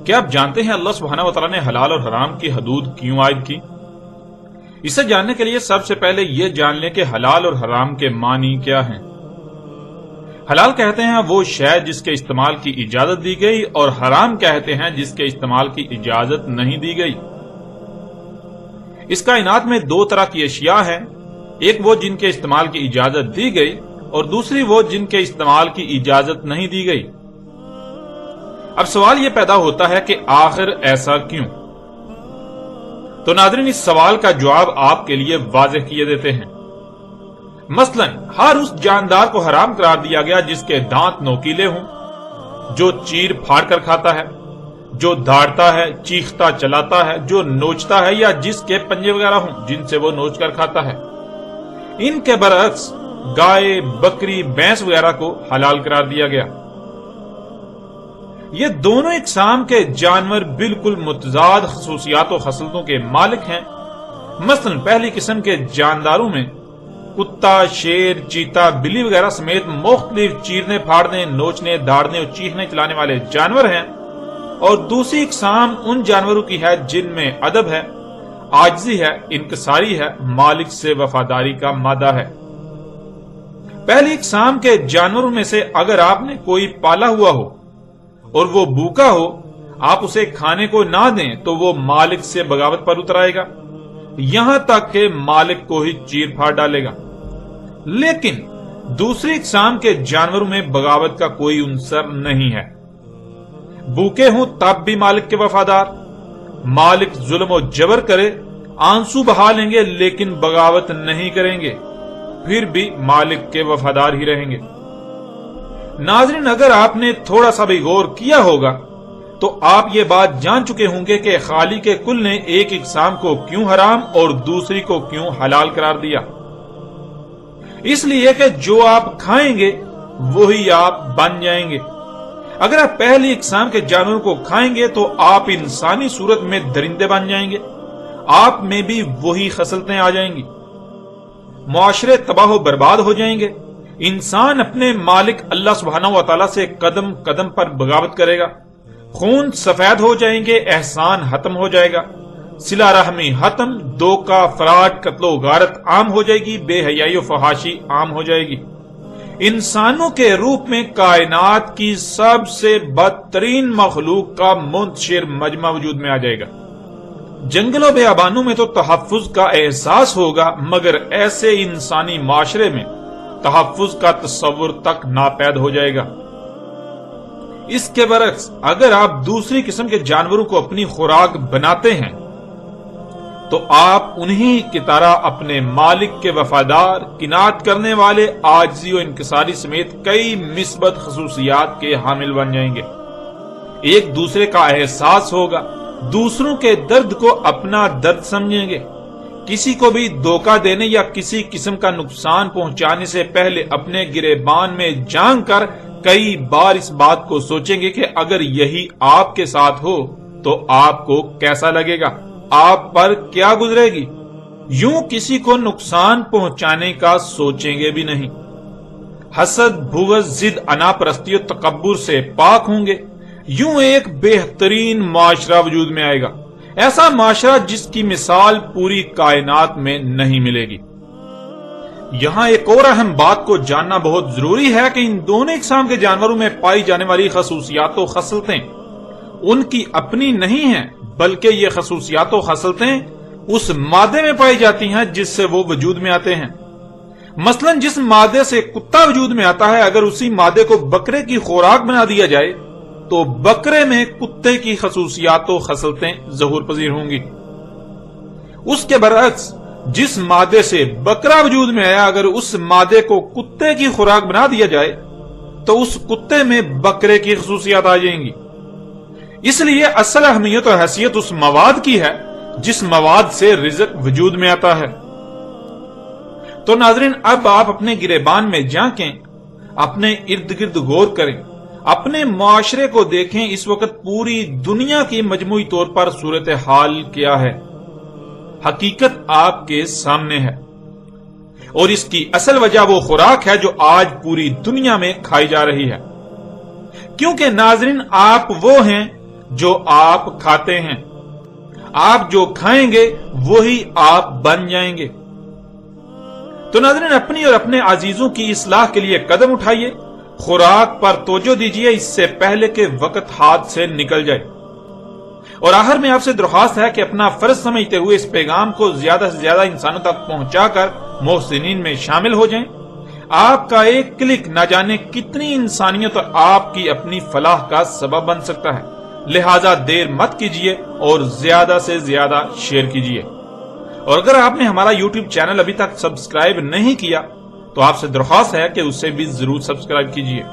کیا آپ جانتے ہیں اللہ سبحانہ و تعالیٰ نے حلال اور حرام کی حدود کیوں عائد کی؟ اسے جاننے کے لیے سب سے پہلے یہ جان لیں کہ حلال اور حرام کے معنی کیا ہیں۔ حلال کہتے ہیں وہ شے جس کے استعمال کی اجازت دی گئی، اور حرام کہتے ہیں جس کے استعمال کی اجازت نہیں دی گئی۔ اس کائنات میں دو طرح کی اشیاء ہیں، ایک وہ جن کے استعمال کی اجازت دی گئی اور دوسری وہ جن کے استعمال کی اجازت نہیں دی گئی۔ اب سوال یہ پیدا ہوتا ہے کہ آخر ایسا کیوں؟ تو ناظرین، اس سوال کا جواب آپ کے لیے واضح کیے دیتے ہیں۔ مثلا ہر اس جاندار کو حرام قرار دیا گیا جس کے دانت نوکیلے ہوں، جو چیر پھاڑ کر کھاتا ہے، جو دھاڑتا ہے، چیختا چلاتا ہے، جو نوچتا ہے، یا جس کے پنجے وغیرہ ہوں جن سے وہ نوچ کر کھاتا ہے۔ ان کے برعکس گائے، بکری، بھینس وغیرہ کو حلال قرار دیا گیا۔ یہ دونوں اقسام کے جانور بالکل متضاد خصوصیات و خصلتوں کے مالک ہیں۔ مثلا پہلی قسم کے جانداروں میں کتا، شیر، چیتا، بلی وغیرہ سمیت مختلف چیرنے، پھاڑنے، نوچنے، داڑنے اور چیخنے چلانے والے جانور ہیں، اور دوسری اقسام ان جانوروں کی ہے جن میں ادب ہے، عاجزی ہے، انکساری ہے، مالک سے وفاداری کا مادہ ہے۔ پہلی اقسام کے جانوروں میں سے اگر آپ نے کوئی پالا ہوا ہو اور وہ بھوکا ہو، آپ اسے کھانے کو نہ دیں تو وہ مالک سے بغاوت پر اتر آئے گا، یہاں تک کہ مالک کو ہی چیر پھاڑ ڈالے گا۔ لیکن دوسری اقسام کے جانوروں میں بغاوت کا کوئی عنصر نہیں ہے، بھوکے ہوں تب بھی مالک کے وفادار، مالک ظلم و جبر کرے آنسو بہا لیں گے لیکن بغاوت نہیں کریں گے، پھر بھی مالک کے وفادار ہی رہیں گے۔ ناظرین، اگر آپ نے تھوڑا سا بھی غور کیا ہوگا تو آپ یہ بات جان چکے ہوں گے کہ خالق کل نے ایک اقسام کو کیوں حرام اور دوسری کو کیوں حلال قرار دیا۔ اس لیے کہ جو آپ کھائیں گے وہی آپ بن جائیں گے۔ اگر آپ پہلی اقسام کے جانوروں کو کھائیں گے تو آپ انسانی صورت میں درندے بن جائیں گے، آپ میں بھی وہی خصلتیں آ جائیں گی، معاشرے تباہ و برباد ہو جائیں گے، انسان اپنے مالک اللہ سبحانہ و تعالیٰ سے قدم قدم پر بغاوت کرے گا، خون سفید ہو جائیں گے، احسان ختم ہو جائے گا، صلہ رحمی ختم، دھوکہ، فراڈ، قتل و غارت عام ہو جائے گی، بے حیائی و فحاشی عام ہو جائے گی۔ انسانوں کے روپ میں کائنات کی سب سے بدترین مخلوق کا منتشر مجمع وجود میں آ جائے گا۔ جنگل و بیابانوں میں تو تحفظ کا احساس ہوگا، مگر ایسے انسانی معاشرے میں تحفظ کا تصور تک ناپید ہو جائے گا۔ اس کے برعکس اگر آپ دوسری قسم کے جانوروں کو اپنی خوراک بناتے ہیں تو آپ انہی کی طرح اپنے مالک کے وفادار، قناعت کرنے والے، عاجزی و انکساری سمیت کئی مثبت خصوصیات کے حامل بن جائیں گے۔ ایک دوسرے کا احساس ہوگا، دوسروں کے درد کو اپنا درد سمجھیں گے، کسی کو بھی دھوکہ دینے یا کسی قسم کا نقصان پہنچانے سے پہلے اپنے گریبان میں جان کر کئی بار اس بات کو سوچیں گے کہ اگر یہی آپ کے ساتھ ہو تو آپ کو کیسا لگے گا، آپ پر کیا گزرے گی۔ یوں کسی کو نقصان پہنچانے کا سوچیں گے بھی نہیں۔ حسد، بغض، ضد، انا پرستی و تکبر سے پاک ہوں گے۔ یوں ایک بہترین معاشرہ وجود میں آئے گا، ایسا معاشرہ جس کی مثال پوری کائنات میں نہیں ملے گی۔ یہاں ایک اور اہم بات کو جاننا بہت ضروری ہے کہ ان دونوں اقسام کے جانوروں میں پائی جانے والی خصوصیات و خصلتیں ان کی اپنی نہیں ہیں، بلکہ یہ خصوصیات و خصلتیں اس مادے میں پائی جاتی ہیں جس سے وہ وجود میں آتے ہیں۔ مثلا جس مادے سے کتا وجود میں آتا ہے، اگر اسی مادے کو بکرے کی خوراک بنا دیا جائے تو بکرے میں کتے کی خصوصیات و خصلتیں ظہور پذیر ہوں گی۔ اس کے برعکس جس مادے سے بکرا وجود میں آیا، اگر اس مادے کو کتے کی خوراک بنا دیا جائے تو اس کتے میں بکرے کی خصوصیات آ جائیں گی۔ اس لیے اصل اہمیت و حیثیت اس مواد کی ہے جس مواد سے رزق وجود میں آتا ہے۔ تو ناظرین، اب آپ اپنے گریبان میں جھانکیں، اپنے ارد گرد غور کریں، اپنے معاشرے کو دیکھیں، اس وقت پوری دنیا کی مجموعی طور پر صورتحال کیا ہے۔ حقیقت آپ کے سامنے ہے، اور اس کی اصل وجہ وہ خوراک ہے جو آج پوری دنیا میں کھائی جا رہی ہے۔ کیونکہ ناظرین آپ وہ ہیں جو آپ کھاتے ہیں، آپ جو کھائیں گے وہی آپ بن جائیں گے۔ تو ناظرین اپنی اور اپنے عزیزوں کی اصلاح کے لیے قدم اٹھائیے، خوراک پر توجہ دیجیے اس سے پہلے کہ وقت ہاتھ سے نکل جائے۔ اور آخر میں آپ سے درخواست ہے کہ اپنا فرض سمجھتے ہوئے اس پیغام کو زیادہ سے زیادہ انسانوں تک پہنچا کر محسنین میں شامل ہو جائیں۔ آپ کا ایک کلک نہ جانے کتنی انسانیت اور آپ کی اپنی فلاح کا سبب بن سکتا ہے، لہذا دیر مت کیجیے اور زیادہ سے زیادہ شیئر کیجیے۔ اور اگر آپ نے ہمارا یوٹیوب چینل ابھی تک سبسکرائب نہیں کیا تو آپ سے درخواست ہے کہ اسے بھی ضرور سبسکرائب کیجیے۔